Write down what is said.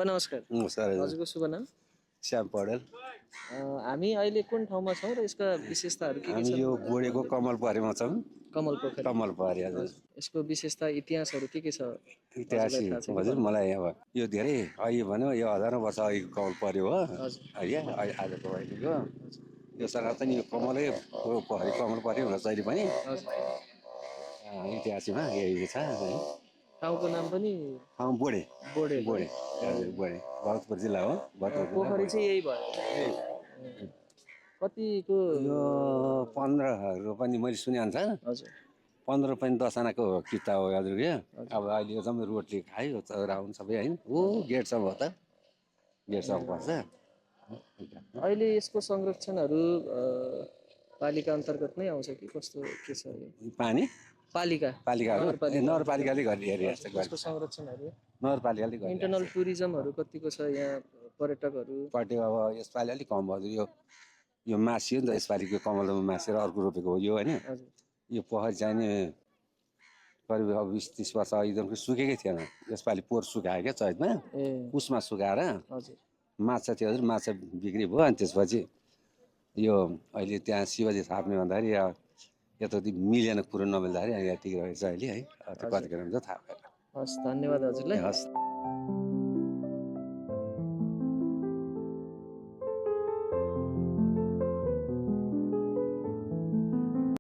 नमस्कार। नमस्कार हजुरको शुभ नाम? श्याम पौडेल। हामी अहिले कुन ठाउँमा छौँ र यसका विशेषताहरू के हामी छन्? यो बोडेको कमल परेमा छौँ। कमल पोखरी। कमल परे हजुर। यसको विशेषता इतिहासहरू के छ? इतिहासी थाहा छ कि हजुर भन्नु? मलाई अब यो धेरै अहिले भनौँ यो हजारौँ वर्ष अघिको कमल पर्यो हो हजुर। अहिले आजको अहिलेको यो सनातन यो कमलै पोखरी कमल पर्यो भनेर जहिले पनि इतिहासमा यही छ। ठाउँको नाम पनि ठाउँ बोडे बोडे बोडे हजुर बोडे भरतपुर जिल्ला हो। पोखरी चाहिँ यही भयो। कतिको यो 15 पनि मैले सुने अनुसार हजुर 15 पनि 10 आनाको किता हो हजुर क्या। अब अहिले एकदम रोडले खायो राउन्ड सबै होइन ऊ गेटसम्म हो त गेटसम्म पर्छ। अहिले यसको संरक्षणहरू पालिका अन्तर्गत नै आउँछ कि कस्तो के छ यो? पानी पालिकाहरू नगरपालिकाले गरिदिएर यसको संरक्षणहरू नगरपालिकाले इन्टरनल टुरिज्महरू कतिको छ यहाँ पर्यटकहरू? पट्टि अब यसपालि अलिक कम भयो यो मासियो नि त यसपालिको कमलमा मासेर अर्को रोपेको हो यो होइन। यो पोखरी चाहिँ नि करिब अब 20-30 वर्ष एकदम सुकेकै थिएन। यसपालि पोहोर सुकायो क्या चैतमा पुसमा सुकाएर माछा थियो हजुर माछा बिक्री भयो। अनि त्यसपछि यो अहिले त्यहाँ शिवजी थाप्ने भन्दाखेरि यताउति मिलेन कुरो नमिल्दाखेरि यतिकै रहेछ अहिले है। त्यो कतिखेर हुन्छ थाहा भएन। हस् धन्यवाद हजुरलाई। हस्।